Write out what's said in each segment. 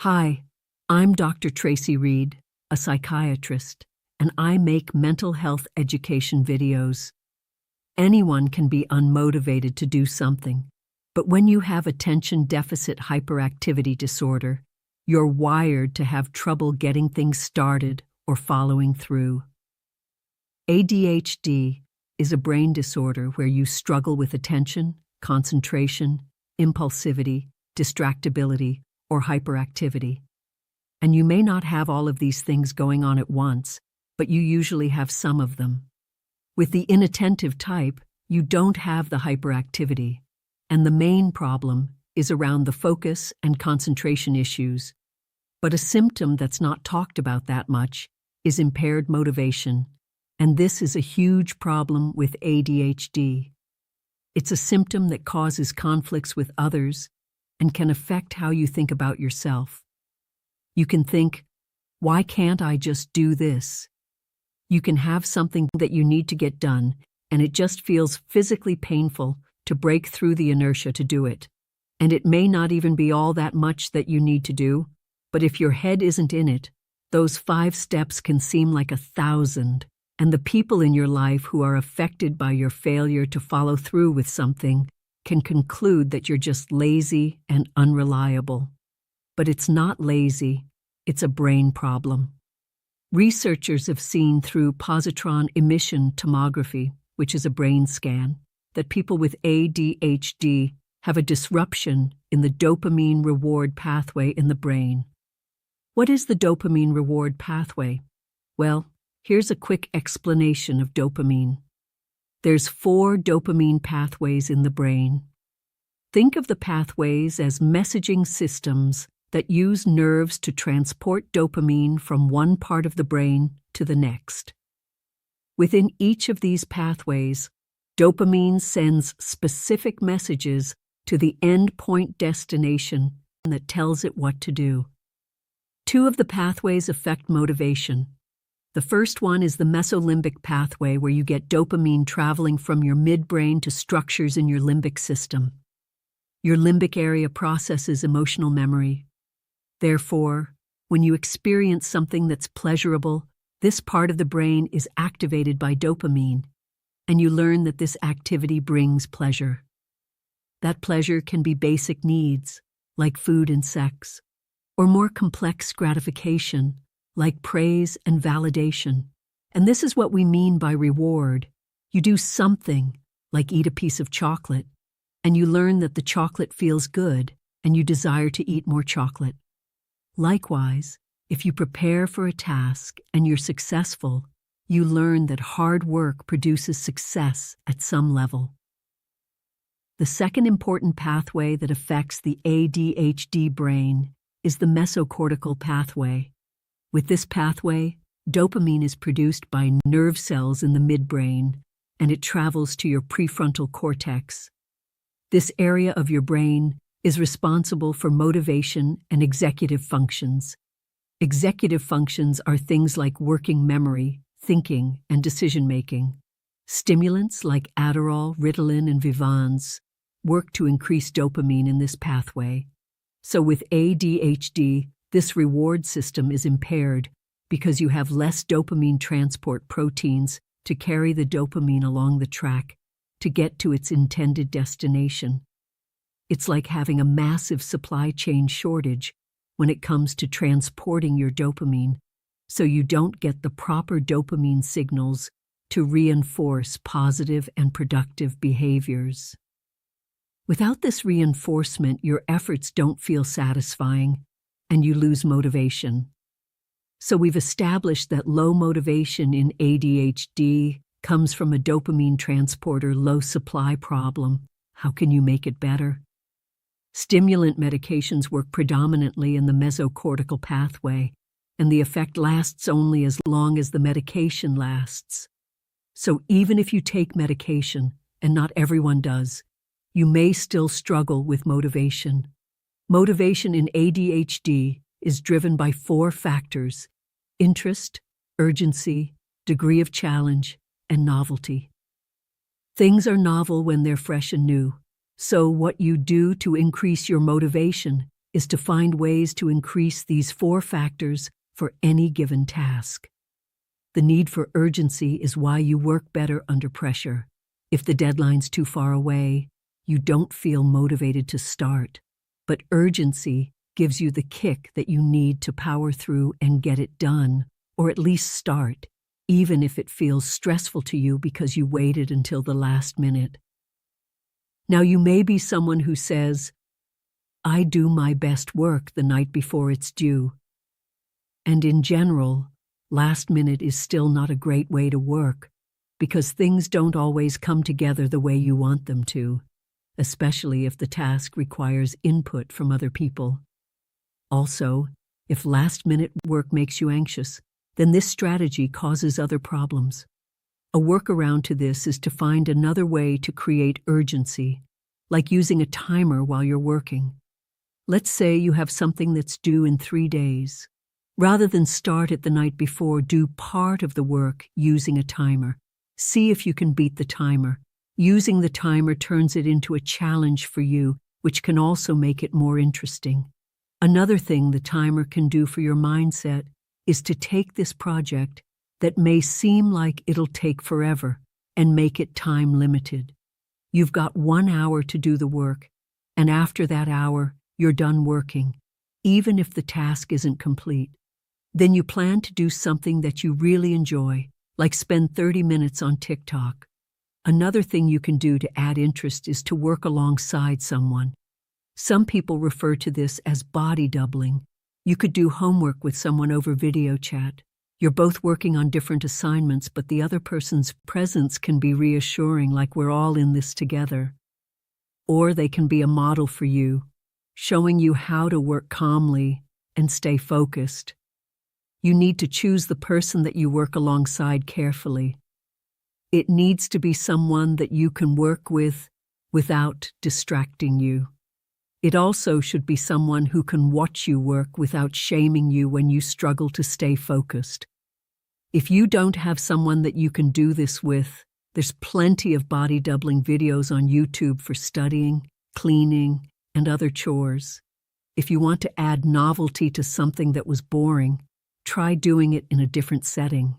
Hi, I'm Dr. Tracey Reed, a psychiatrist, and I make mental health education videos. Anyone can be unmotivated to do something, but when you have attention deficit hyperactivity disorder, you're wired to have trouble getting things started or following through. ADHD is a brain disorder where you struggle with attention, concentration, impulsivity, distractibility, or hyperactivity. And you may not have all of these things going on at once, but you usually have some of them. With the inattentive type, you don't have the hyperactivity, and the main problem is around the focus and concentration issues. But a symptom that's not talked about that much is impaired motivation, and this is a huge problem with ADHD. It's a symptom that causes conflicts with others and can affect how you think about yourself. You can think, why can't I just do this? You can have something that you need to get done, and it just feels physically painful to break through the inertia to do it. And it may not even be all that much that you need to do, but if your head isn't in it, those 5 steps can seem like 1,000, and the people in your life who are affected by your failure to follow through with something can conclude that you're just lazy and unreliable. But it's not lazy, it's a brain problem. Researchers have seen through positron emission tomography, which is a brain scan, that people with ADHD have a disruption in the dopamine reward pathway in the brain. What is the dopamine reward pathway? Well, here's a quick explanation of dopamine. There's 4 dopamine pathways in the brain. Think of the pathways as messaging systems that use nerves to transport dopamine from one part of the brain to the next. Within each of these pathways, dopamine sends specific messages to the endpoint destination that tells it what to do. 2 of the pathways affect motivation. The first one is the mesolimbic pathway, where you get dopamine traveling from your midbrain to structures in your limbic system. Your limbic area processes emotional memory. Therefore, when you experience something that's pleasurable, this part of the brain is activated by dopamine, and you learn that this activity brings pleasure. That pleasure can be basic needs, like food and sex, or more complex gratification, like praise and validation. And this is what we mean by reward. You do something, like eat a piece of chocolate, and you learn that the chocolate feels good, and you desire to eat more chocolate. Likewise, if you prepare for a task and you're successful, you learn that hard work produces success at some level. The second important pathway that affects the ADHD brain is the mesocortical pathway. With this pathway, dopamine is produced by nerve cells in the midbrain, and it travels to your prefrontal cortex. This area of your brain is responsible for motivation and executive functions. Executive functions are things like working memory, thinking, and decision-making. Stimulants like Adderall, Ritalin, and Vivans work to increase dopamine in this pathway. So with ADHD, this reward system is impaired because you have less dopamine transport proteins to carry the dopamine along the track to get to its intended destination. It's like having a massive supply chain shortage when it comes to transporting your dopamine, so you don't get the proper dopamine signals to reinforce positive and productive behaviors. Without this reinforcement, your efforts don't feel satisfying, and you lose motivation. So we've established that low motivation in ADHD comes from a dopamine transporter low supply problem. How can you make it better? Stimulant medications work predominantly in the mesocortical pathway, and the effect lasts only as long as the medication lasts. So even if you take medication, and not everyone does, you may still struggle with motivation. Motivation in ADHD is driven by 4 factors: interest, urgency, degree of challenge, and novelty. Things are novel when they're fresh and new, so what you do to increase your motivation is to find ways to increase these 4 factors for any given task. The need for urgency is why you work better under pressure. If the deadline's too far away, you don't feel motivated to start. But urgency gives you the kick that you need to power through and get it done, or at least start, even if it feels stressful to you because you waited until the last minute. Now, you may be someone who says, "I do my best work the night before it's due." And in general, last minute is still not a great way to work, because things don't always come together the way you want them to, especially if the task requires input from other people. Also, if last-minute work makes you anxious, then this strategy causes other problems. A workaround to this is to find another way to create urgency, like using a timer while you're working. Let's say you have something that's due in 3 days. Rather than start it the night before, do part of the work using a timer. See if you can beat the timer. Using the timer turns it into a challenge for you, which can also make it more interesting. Another thing the timer can do for your mindset is to take this project that may seem like it'll take forever and make it time limited. You've got 1 hour to do the work, and after that hour, you're done working, even if the task isn't complete. Then you plan to do something that you really enjoy, like spend 30 minutes on TikTok. Another thing you can do to add interest is to work alongside someone. Some people refer to this as body doubling. You could do homework with someone over video chat. You're both working on different assignments, but the other person's presence can be reassuring, like we're all in this together. Or they can be a model for you, showing you how to work calmly and stay focused. You need to choose the person that you work alongside carefully. It needs to be someone that you can work with without distracting you. It also should be someone who can watch you work without shaming you when you struggle to stay focused. If you don't have someone that you can do this with, there's plenty of body doubling videos on YouTube for studying, cleaning, and other chores. If you want to add novelty to something that was boring, try doing it in a different setting.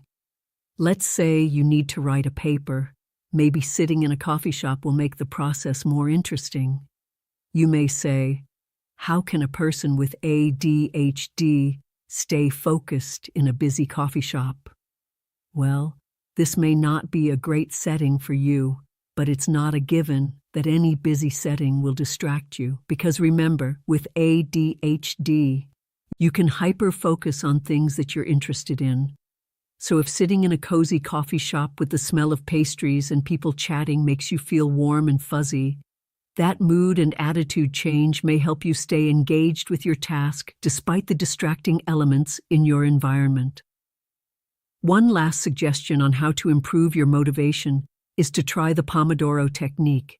Let's say you need to write a paper. Maybe sitting in a coffee shop will make the process more interesting. You may say, "How can a person with ADHD stay focused in a busy coffee shop?" Well, this may not be a great setting for you, but it's not a given that any busy setting will distract you, because remember, with ADHD, you can hyper-focus on things that you're interested in. So if sitting in a cozy coffee shop with the smell of pastries and people chatting makes you feel warm and fuzzy, that mood and attitude change may help you stay engaged with your task despite the distracting elements in your environment. One last suggestion on how to improve your motivation is to try the Pomodoro technique.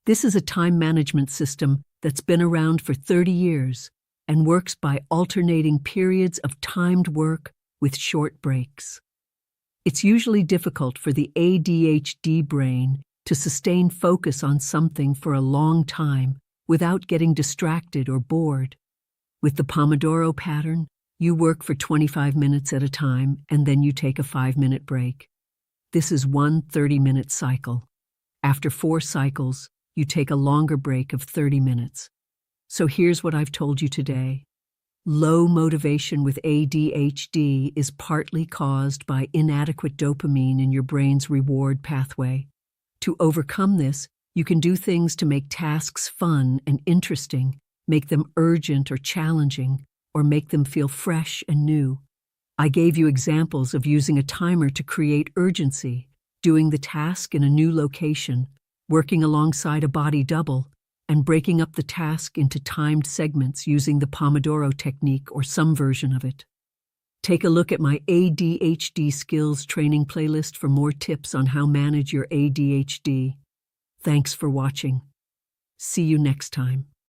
This is a time management system that's been around for 30 years and works by alternating periods of timed work with short breaks. It's usually difficult for the ADHD brain to sustain focus on something for a long time without getting distracted or bored. With the Pomodoro pattern, you work for 25 minutes at a time and then you take a 5-minute break. This is one 30-minute cycle. After 4 cycles, you take a longer break of 30 minutes. So here's what I've told you today. Low motivation with ADHD is partly caused by inadequate dopamine in your brain's reward pathway. To overcome this, you can do things to make tasks fun and interesting, make them urgent or challenging, or make them feel fresh and new. I gave you examples of using a timer to create urgency, doing the task in a new location, working alongside a body double, and breaking up the task into timed segments using the Pomodoro technique or some version of it. Take a look at my ADHD skills training playlist for more tips on how to manage your ADHD. Thanks for watching. See you next time.